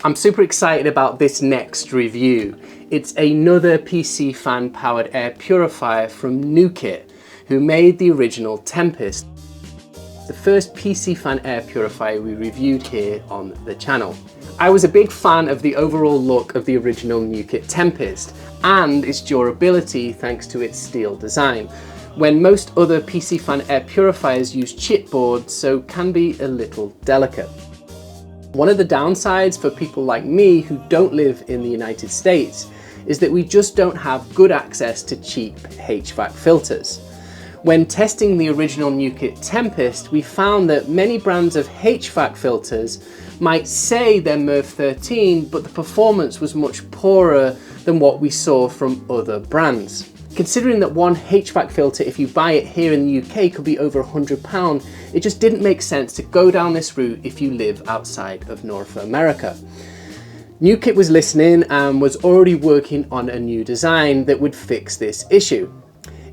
I'm super excited about this next review. It's another PC fan powered air purifier from Nukit, who made the original Tempest, the first PC fan air purifier we reviewed here on the channel. I was a big fan of the overall look of the original Nukit Tempest and its durability thanks to its steel design, when most other PC fan air purifiers use chipboard, so can be a little delicate. One of the downsides for people like me who don't live in the United States is that we just don't have good access to cheap HVAC filters. When testing the original Nukit Tempest, we found that many brands of HVAC filters might say they're MERV 13, but the performance was much poorer than what we saw from other brands. Considering that one HVAC filter, if you buy it here in the UK, could be over £100, it just didn't make sense to go down this route if you live outside of North America. Nukit was listening and was already working on a new design that would fix this issue.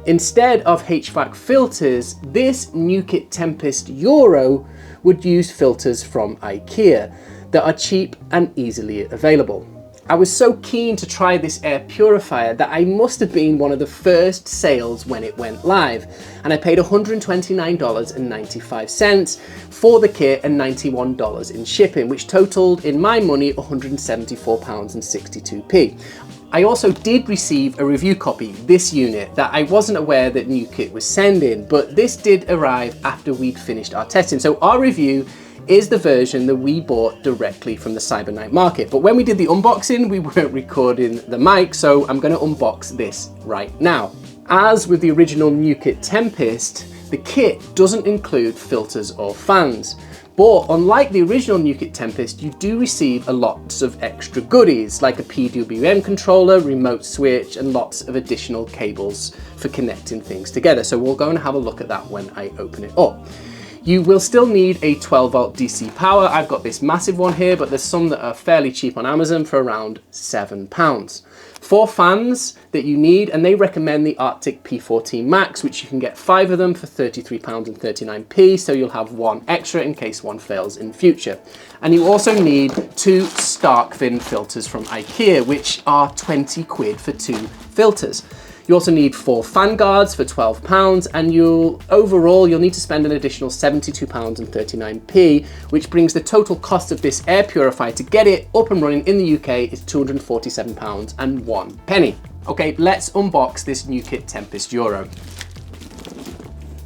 Instead of HVAC filters, this Nukit Tempest EURO would use filters from IKEA that are cheap and easily available. I was so keen to try this air purifier that I must have been one of the first sales when it went live, and I paid $129.95 for the kit and $91 in shipping, which totaled in my money £174.62. I also did receive a review copy, this unit, that I wasn't aware that Nukit was sending, but this did arrive after we'd finished our testing. So our review is the version that we bought directly from the Cyber Night market. But when we did the unboxing, we weren't recording the mic, so I'm gonna unbox this right now. As with the original Nukit Tempest, the kit doesn't include filters or fans. But unlike the original Nukit Tempest, you do receive a lot of extra goodies, like a PWM controller, remote switch, and lots of additional cables for connecting things together. So we'll go and have a look at that when I open it up. You will still need a 12 volt DC power. I've got this massive one here, but there's some that are fairly cheap on Amazon for around £7. 4 fans that you need, and they recommend the Arctic P14 Max, which you can get 5 of them for £33.39, so you'll have one extra in case one fails in future. And you also need 2 Starkvind filters from IKEA, which are 20 quid for 2 filters. You also need 4 fan guards for £12, and overall you'll need to spend an additional £72.39, which brings the total cost of this air purifier to get it up and running in the UK is £247.01. Okay, let's unbox this Nukit Tempest EURO.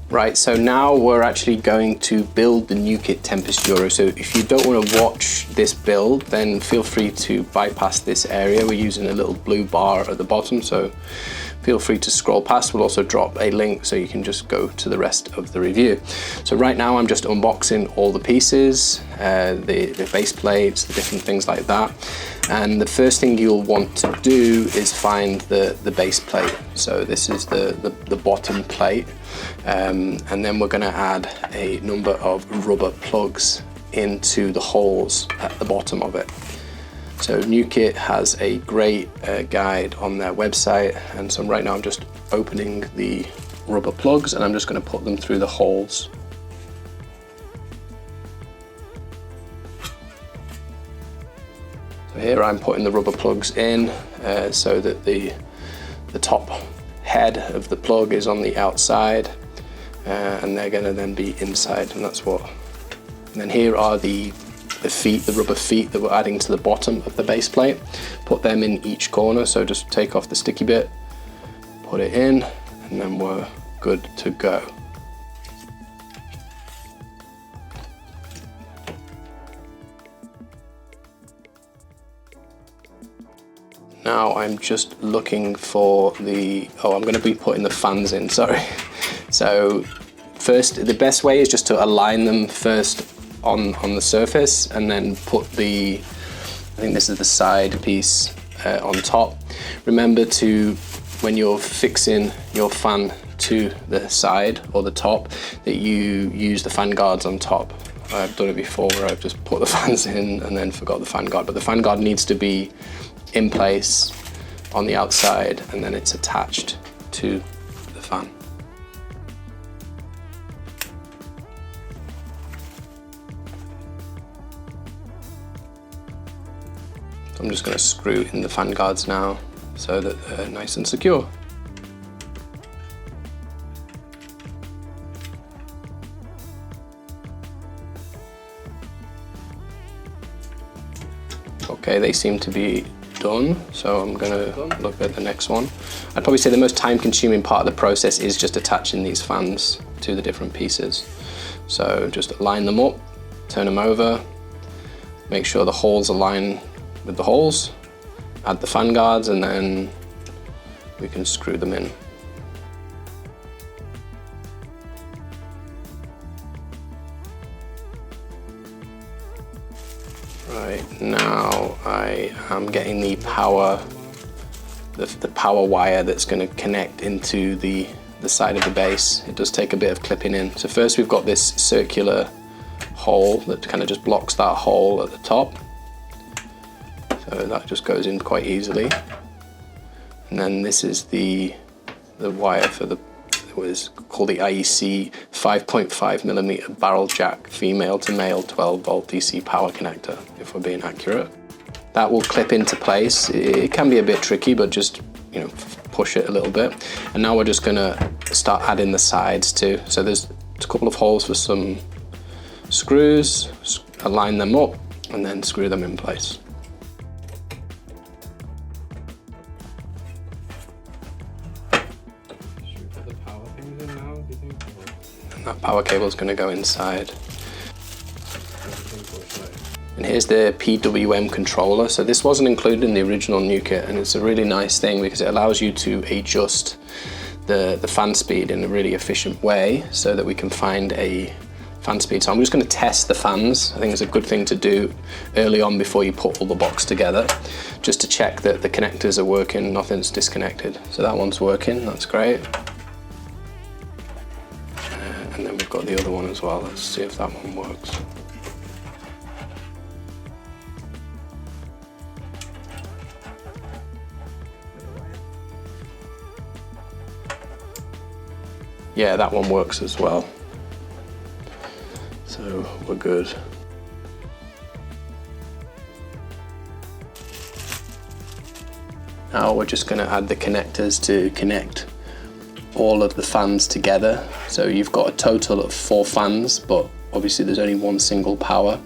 Right, so now we're actually going to build the Nukit Tempest EURO. So if you don't want to watch this build, then feel free to bypass this area. We're using a little blue bar at the bottom, so feel free to scroll past. We'll also drop a link so you can just go to the rest of the review. So right now I'm just unboxing all the pieces, the base plates, the different things like that. And the first thing you'll want to do is find the base plate. So this is the bottom plate. And then we're going to add a number of rubber plugs into the holes at the bottom of it. So Nukit has a great guide on their website, and so right now I'm just opening the rubber plugs and I'm just going to put them through the holes. So here I'm putting the rubber plugs in so that the top head of the plug is on the outside, and they're going to then be inside, and that's what. And then here are the feet, the rubber feet that we're adding to the bottom of the base plate. Put them in each corner, so just take off the sticky bit, put it in, and then we're good to go. Now I'm just looking for I'm going to be putting the fans in, sorry. So first, the best way is just to align them first on the surface, and then put I think this is the side piece on top. Remember to, when you're fixing your fan to the side or the top, that you use the fan guards on top. I've done it before where I've just put the fans in and then forgot the fan guard, but the fan guard needs to be in place on the outside, and then it's attached to the fan. So I'm just going to screw in the fan guards now so that they're nice and secure. Okay, they seem to be done, so I'm going to look at the next one. I'd probably say the most time-consuming part of the process is just attaching these fans to the different pieces. So just line them up, turn them over, make sure the holes align with the holes, add the fan guards, and then we can screw them in. Right, now I am getting the power wire that's going to connect into the side of the base. It does take a bit of clipping in. So first we've got this circular hole that kind of just blocks that hole at the top. So that just goes in quite easily. And then this is the wire for the, it was called the IEC 5.5mm barrel jack female to male 12 volt DC power connector, if we're being accurate. That will clip into place. It can be a bit tricky, but just, you know, push it a little bit. And now we're just gonna start adding the sides too. So there's a couple of holes for some screws, align them up, and then screw them in place. Should we put the power things in now, do you think? And that power cable is going to go inside. And here's the PWM controller. So this wasn't included in the original Nukit, and it's a really nice thing because it allows you to adjust the fan speed in a really efficient way so that we can find a fan speed. So I'm just going to test the fans. I think it's a good thing to do early on before you put all the box together, just to check that the connectors are working, nothing's disconnected. So that one's working, that's great. And then we've got the other one as well. Let's see if that one works. Yeah, that one works as well. So we're good. Now we're just going to add the connectors to connect all of the fans together. So you've got a total of 4 fans, but obviously there's only one single power.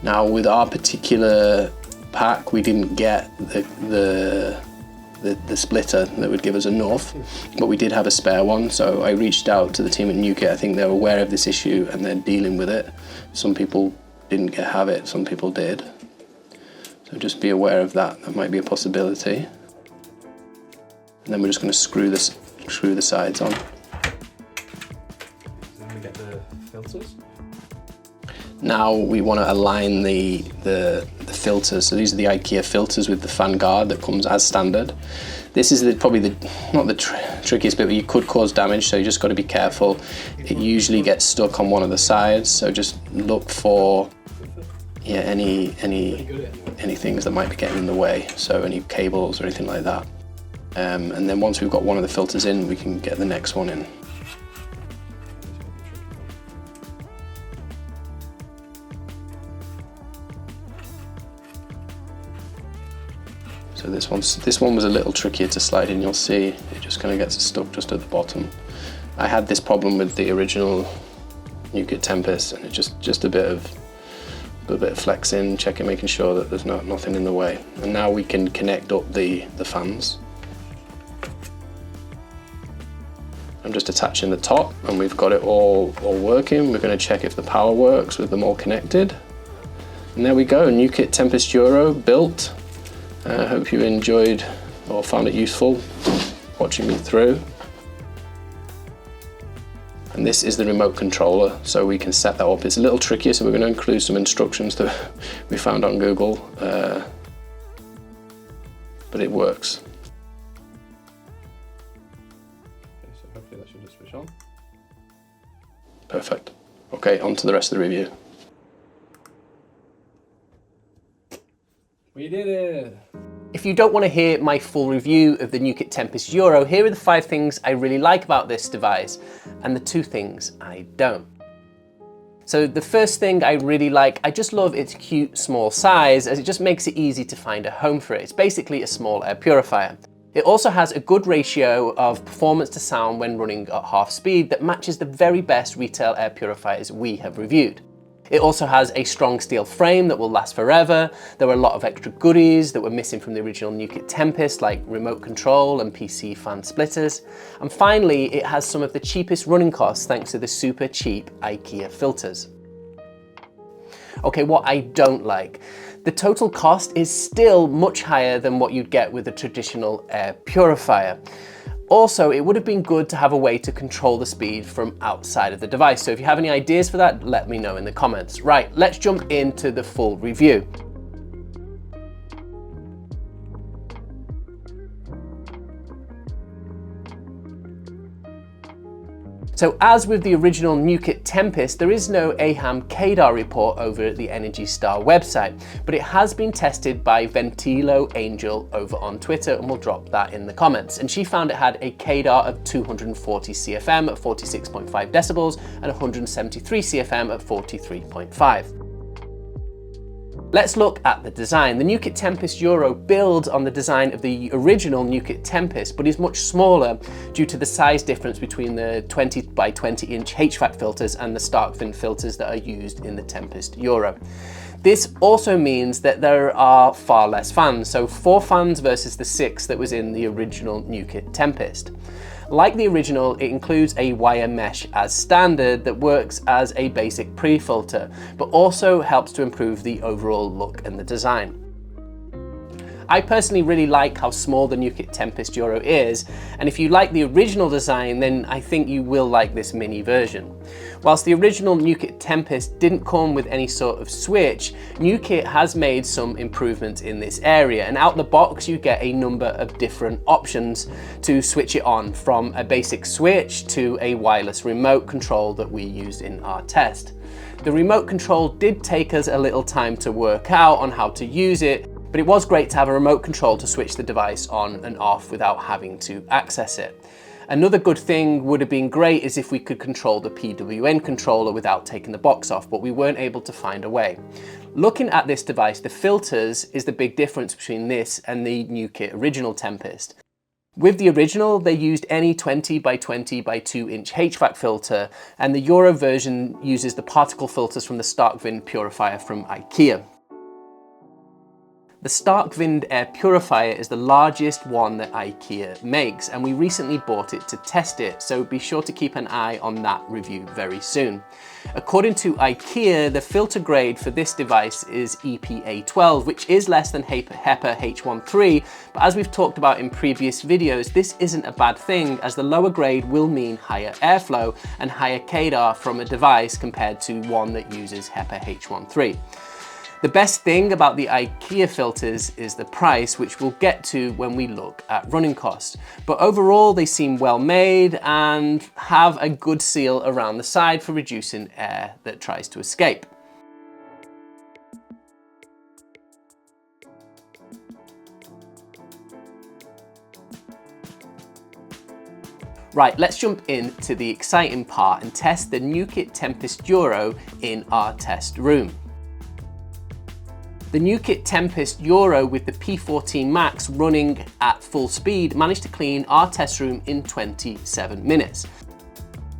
Now with our particular pack, we didn't get the splitter that would give us enough, but we did have a spare one. So I reached out to the team at Nukit. I think they're aware of this issue and they're dealing with it. Some people didn't have it, some people did. So just be aware of that. That might be a possibility. And then we're just going to screw the sides on. Then we get the filters. Now we want to align the filters. So these are the IKEA filters with the fan guard that comes as standard. This is probably not the trickiest bit, but you could cause damage, so you just got to be careful. It usually gets stuck on one of the sides, so just look for any things that might be getting in the way, so any cables or anything like that. And then once we've got one of the filters in, we can get the next one in. So this one was a little trickier to slide in. You'll see it just kind of gets stuck just at the bottom. I had this problem with the original Nukit Tempest, and it just a bit of flexing, checking, making sure that there's nothing in the way. And now we can connect up the fans. I'm just attaching the top, and we've got it all working. We're going to check if the power works with them all connected. And there we go, Nukit Tempest EURO built. I hope you enjoyed or found it useful watching me through. And this is the remote controller, so we can set that up. It's a little trickier, so we're going to include some instructions that we found on Google, but it works. Okay, so hopefully that should just switch on. Perfect. Okay, on to the rest of the review. We did it! If you don't want to hear my full review of the Nukit Tempest EURO, here are the 5 things I really like about this device and the 2 things I don't. So the first thing I really like, I just love its cute small size, as it just makes it easy to find a home for it. It's basically a small air purifier. It also has a good ratio of performance to sound when running at half speed that matches the very best retail air purifiers we have reviewed. It also has a strong steel frame that will last forever. There were a lot of extra goodies that were missing from the original Nukit Tempest, like remote control and PC fan splitters. And finally, it has some of the cheapest running costs thanks to the super cheap IKEA filters. Okay, what I don't like. The total cost is still much higher than what you'd get with a traditional air purifier. Also, it would have been good to have a way to control the speed from outside of the device. So if you have any ideas for that, let me know in the comments. Right, let's jump into the full review. So as with the original Nukit Tempest, there is no AHAM CADR report over at the Energy Star website, but it has been tested by Ventilo Angel over on Twitter, and we'll drop that in the comments. And she found it had a CADR of 240 CFM at 46.5 decibels and 173 CFM at 43.5. Let's look at the design. The Nukit Tempest EURO builds on the design of the original Nukit Tempest, but is much smaller due to the size difference between the 20 by 20 inch HVAC filters and the Starkvind filters that are used in the Tempest EURO. This also means that there are far less fans, so 4 fans versus the 6 that was in the original Nukit Tempest. Like the original, it includes a wire mesh as standard that works as a basic pre-filter, but also helps to improve the overall look and the design. I personally really like how small the Nukit Tempest EURO is, and if you like the original design, then I think you will like this mini version. Whilst the original Nukit Tempest didn't come with any sort of switch, Nukit has made some improvements in this area, and out the box you get a number of different options to switch it on, from a basic switch to a wireless remote control that we used in our test. The remote control did take us a little time to work out on how to use it, but it was great to have a remote control to switch the device on and off without having to access it. Another good thing would have been great is if we could control the PWN controller without taking the box off, but we weren't able to find a way. Looking at this device, the filters is the big difference between this and the Nukit original Tempest. With the original, they used any 20 by 20 by 2 inch HVAC filter, and the EURO version uses the particle filters from the Starkvind Purifier from IKEA. The Starkvind air purifier is the largest one that IKEA makes, and we recently bought it to test it, so be sure to keep an eye on that review very soon. According to IKEA, the filter grade for this device is EPA12, which is less than HEPA H13, but as we've talked about in previous videos, this isn't a bad thing, as the lower grade will mean higher airflow and higher CADR from a device compared to one that uses HEPA H13. The best thing about the IKEA filters is the price, which we'll get to when we look at running costs. But overall, they seem well made and have a good seal around the side for reducing air that tries to escape. Right, let's jump into the exciting part and test the Nukit Tempest EURO in our test room. The Nukit Tempest EURO with the P14 Max running at full speed managed to clean our test room in 27 minutes.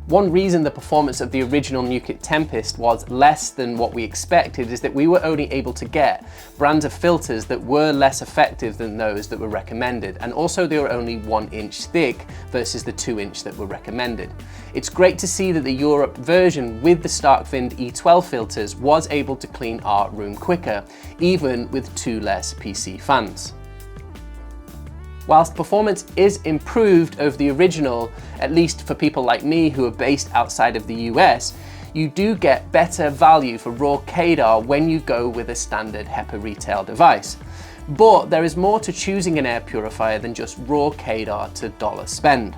One reason the performance of the original Nukit Tempest was less than what we expected is that we were only able to get brands of filters that were less effective than those that were recommended, and also they were only 1 inch thick versus the 2 inch that were recommended. It's great to see that the Europe version with the Starkvind E12 filters was able to clean our room quicker, even with 2 less PC fans. Whilst performance is improved over the original, at least for people like me who are based outside of the US, you do get better value for raw CADR when you go with a standard HEPA retail device. But there is more to choosing an air purifier than just raw CADR to dollar spend.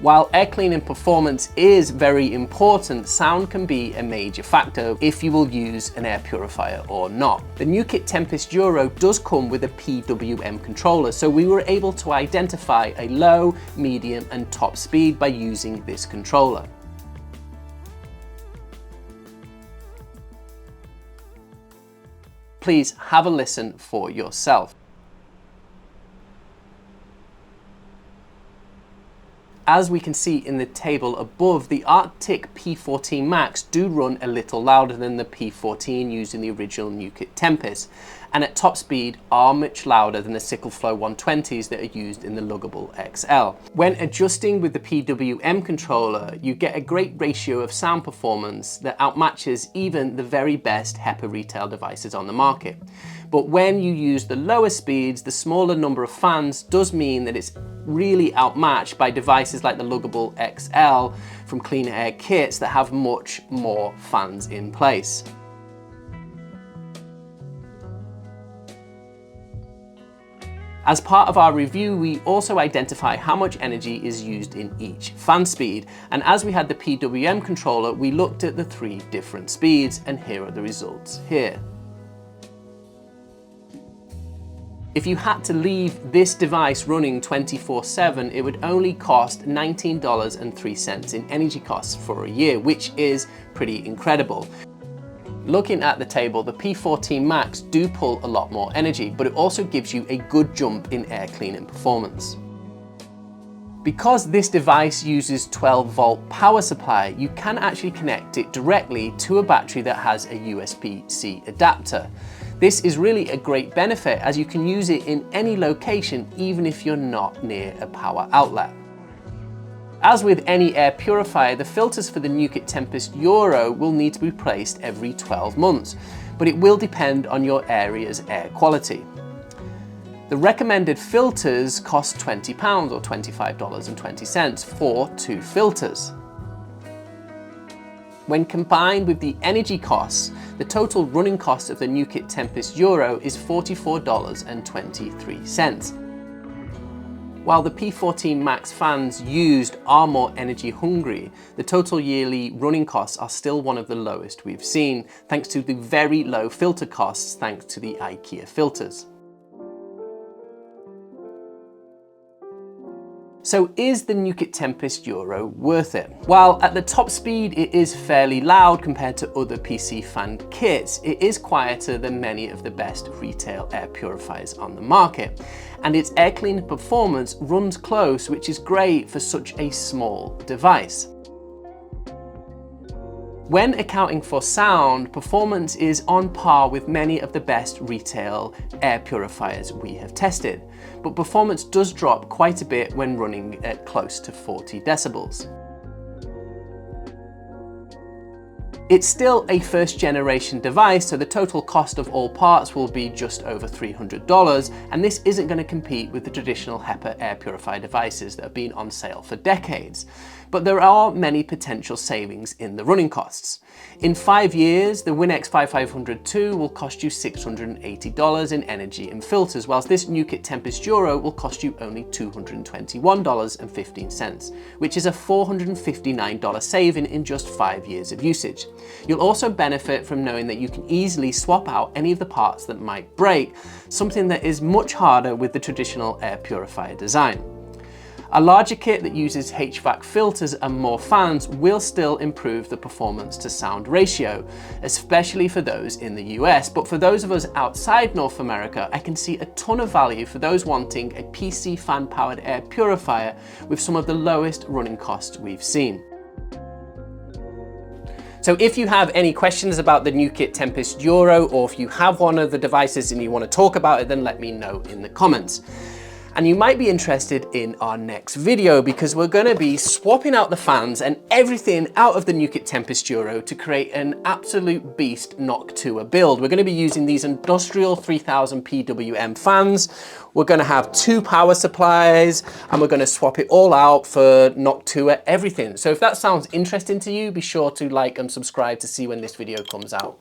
While air cleaning performance is very important, sound can be a major factor if you will use an air purifier or not. The Nukit Tempest EURO does come with a PWM controller, so we were able to identify a low, medium and top speed by using this controller. Please have a listen for yourself. As we can see in the table above, the Arctic P14 Max do run a little louder than the P14 used in the original Nukit Tempest, and at top speed are much louder than the SickleFlow 120s that are used in the Luggable XL. When adjusting with the PWM controller, you get a great ratio of sound performance that outmatches even the very best HEPA retail devices on the market. But when you use the lower speeds, the smaller number of fans does mean that it's really outmatched by devices like the Luggable XL from Clean Air kits that have much more fans in place. As part of our review, we also identify how much energy is used in each fan speed. And as we had the PWM controller, we looked at the 3 different speeds, and here are the results here. If you had to leave this device running 24/7, it would only cost $19.03 in energy costs for a year, which is pretty incredible. Looking at the table, the P14 Max do pull a lot more energy, but it also gives you a good jump in air cleaning performance. Because this device uses 12-volt power supply, you can actually connect it directly to a battery that has a USB-C adapter. This is really a great benefit as you can use it in any location, even if you're not near a power outlet. As with any air purifier, the filters for the Nukit Tempest EURO will need to be replaced every 12 months, but it will depend on your area's air quality. The recommended filters cost £20 or $25.20 for 2 filters. When combined with the energy costs, the total running cost of the Nukit Tempest EURO is $44.23. While the P14 Max fans used are more energy hungry, the total yearly running costs are still one of the lowest we've seen, thanks to the very low filter costs thanks to the IKEA filters. So is the Nukit Tempest EURO worth it? While at the top speed it is fairly loud compared to other PC fan kits, it is quieter than many of the best retail air purifiers on the market. And its air cleaning performance runs close, which is great for such a small device. When accounting for sound, performance is on par with many of the best retail air purifiers we have tested, but performance does drop quite a bit when running at close to 40 decibels. It's still a first generation device, so the total cost of all parts will be just over $300, and this isn't going to compete with the traditional HEPA air purifier devices that have been on sale for decades. But there are many potential savings in the running costs. In 5 years, the WinX 5500 will cost you $680 in energy and filters, whilst this Nukit Tempest EURO will cost you only $221.15, which is a $459 saving in just 5 years of usage. You'll also benefit from knowing that you can easily swap out any of the parts that might break, something that is much harder with the traditional air purifier design. A larger kit that uses HVAC filters and more fans will still improve the performance to sound ratio, especially for those in the US. But for those of us outside North America, I can see a ton of value for those wanting a PC fan powered air purifier with some of the lowest running costs we've seen. So if you have any questions about the Nukit Tempest EURO, or if you have one of the devices and you want to talk about it, then let me know in the comments. And you might be interested in our next video because we're going to be swapping out the fans and everything out of the Nukit Tempest EURO to create an absolute beast Noctua build. We're going to be using these industrial 3000 PWM fans. We're going to have 2 power supplies and we're going to swap it all out for Noctua everything. So if that sounds interesting to you, be sure to like and subscribe to see when this video comes out.